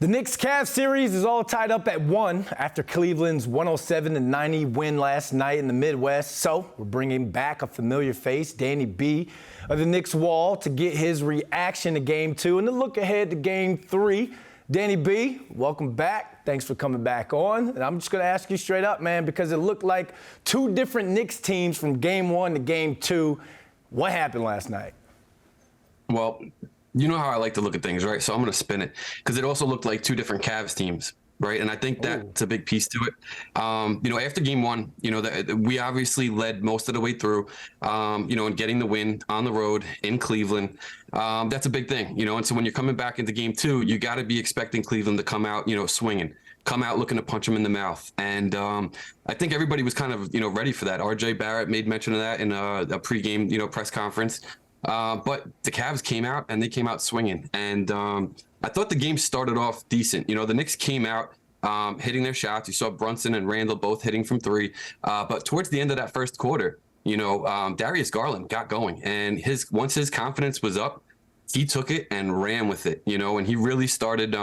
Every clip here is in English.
The Knicks-Cavs series is all tied up at 1 after Cleveland's 107-90 win last night in the Midwest. So we're bringing back a familiar face, Danny B of the Knicks Wall, to get his reaction to Game 2 and to look ahead to Game 3. Danny B, welcome back. Thanks for coming back on. And I'm just going to ask you straight up, man, because it looked like two different Knicks teams from Game 1 to Game 2. What happened last night? Well, you know how I like to look at things, right? So I'm going to spin it because it also looked like two different Cavs teams, right? And I think that's a big piece to it. After Game 1, we obviously led most of the way through, and getting the win on the road in Cleveland. That's a big thing, and so when you're coming back into Game 2, you got to be expecting Cleveland to come out, swinging, come out looking to punch them in the mouth. And I think everybody was kind of, ready for that. RJ Barrett made mention of that in a pregame, press conference. But the Cavs came out and they came out swinging. And I thought the game started off decent. The Knicks came out hitting their shots. You saw Brunson and Randall both hitting from three. But towards the end of that first quarter, Darius Garland got going. And once his confidence was up, he took it and ran with it, and he really started.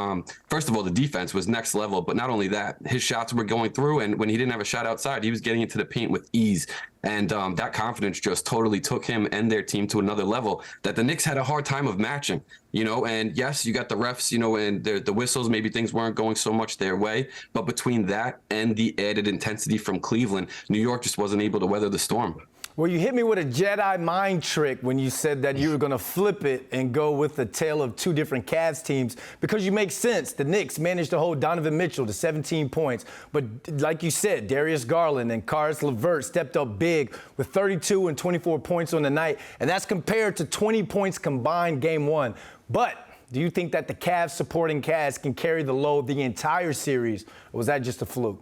First of all, the defense was next level, but not only that, his shots were going through. And when he didn't have a shot outside, he was getting into the paint with ease. And that confidence just totally took him and their team to another level that the Knicks had a hard time of matching, and yes, you got the refs, and the whistles, maybe things weren't going so much their way. But between that and the added intensity from Cleveland, New York just wasn't able to weather the storm. Well, you hit me with a Jedi mind trick when you said that you were going to flip it and go with the tale of two different Cavs teams because you make sense. The Knicks managed to hold Donovan Mitchell to 17 points. But like you said, Darius Garland and Caris LeVert stepped up big with 32 and 24 points on the night. And that's compared to 20 points combined Game 1. But do you think that the Cavs supporting cast can carry the load the entire series, or was that just a fluke?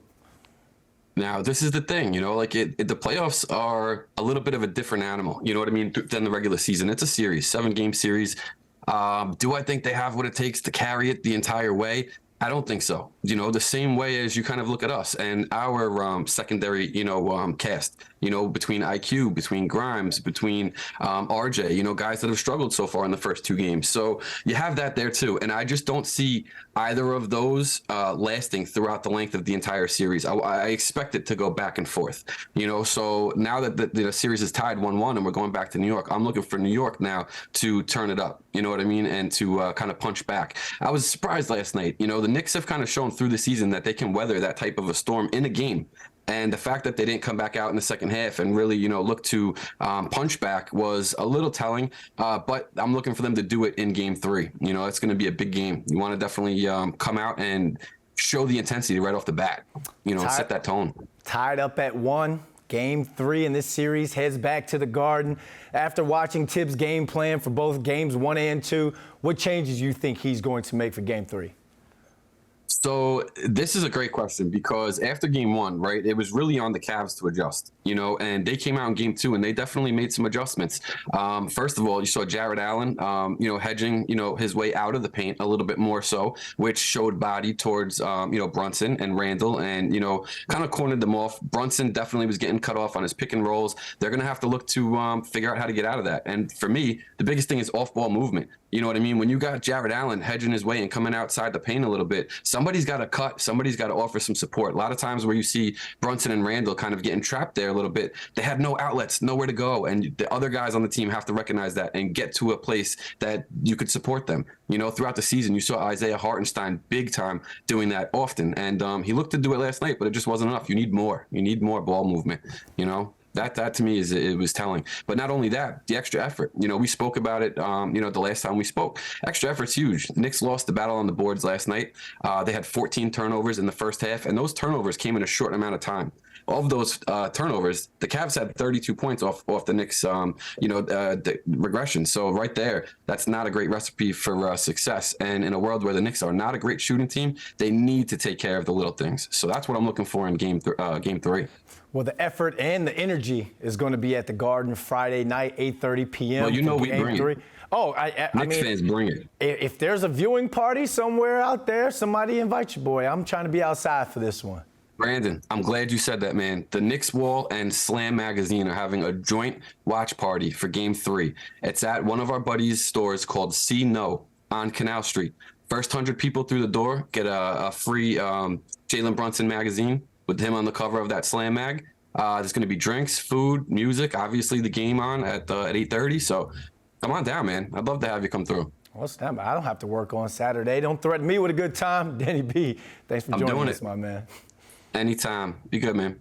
Now, this is the thing, the playoffs are a little bit of a different animal, you know what I mean, than the regular season. It's a series, 7-game series. Do I think they have what it takes to carry it the entire way? I don't think so. The same way as you kind of look at us and our secondary, cast, between IQ, between Grimes, between RJ, guys that have struggled so far in the first 2 games. So you have that there too. And I just don't see either of those lasting throughout the length of the entire series. I expect it to go back and forth, so now that the series is tied 1-1 and we're going back to New York, I'm looking for New York now to turn it up, you know what I mean? And to kind of punch back. I was surprised last night, the Knicks have kind of shown through the season that they can weather that type of a storm in a game. And the fact that they didn't come back out in the second half and really, look to punch back was a little telling. But I'm looking for them to do it in Game 3. It's going to be a big game. You want to definitely come out and show the intensity right off the bat, set that tone. Tied up at 1. Game 3 in this series heads back to the Garden. After watching Tibbs' game plan for both Games 1 and 2, what changes you think he's going to make for Game 3? So this is a great question because after Game 1, right, it was really on the Cavs to adjust, and they came out in Game 2 and they definitely made some adjustments. First of all, you saw Jarrett Allen, hedging, his way out of the paint a little bit more so, which showed body towards, Brunson and Randall and, kind of cornered them off. Brunson definitely was getting cut off on his pick and rolls. They're going to have to look to figure out how to get out of that. And for me, the biggest thing is off-ball movement. You know what I mean? When you got Jarrett Allen hedging his way and coming outside the paint a little bit, somebody's got to cut. Somebody's got to offer some support. A lot of times where you see Brunson and Randall kind of getting trapped there a little bit, they have no outlets, nowhere to go. And the other guys on the team have to recognize that and get to a place that you could support them. Throughout the season, you saw Isaiah Hartenstein big time doing that often. And he looked to do it last night, but it just wasn't enough. You need more. You need more ball movement, That to me it was telling. But not only that, the extra effort. We spoke about it, the last time we spoke. Extra effort's huge. Knicks lost the battle on the boards last night. They had 14 turnovers in the first half, and those turnovers came in a short amount of time. Of those turnovers, the Cavs had 32 points off the Knicks, the regression. So right there, that's not a great recipe for success. And in a world where the Knicks are not a great shooting team, they need to take care of the little things. So that's what I'm looking for in Game 3. Well, the effort and the energy is going to be at the Garden Friday night, 8:30 p.m. Well, we bring it. Oh, Knicks fans bring it. If there's a viewing party somewhere out there, somebody invite your boy. I'm trying to be outside for this one. Brandon, I'm glad you said that, man. The Knicks Wall and Slam Magazine are having a joint watch party for Game 3. It's at one of our buddies' stores called See No on Canal Street. First 100 people through the door get a free Jalen Brunson magazine with him on the cover of that Slam mag. There's going to be drinks, food, music, obviously the game on at 8:30. So come on down, man. I'd love to have you come through. Well, snap, I don't have to work on Saturday. Don't threaten me with a good time. Danny B, thanks for joining us, my man. Anytime. Be good, man.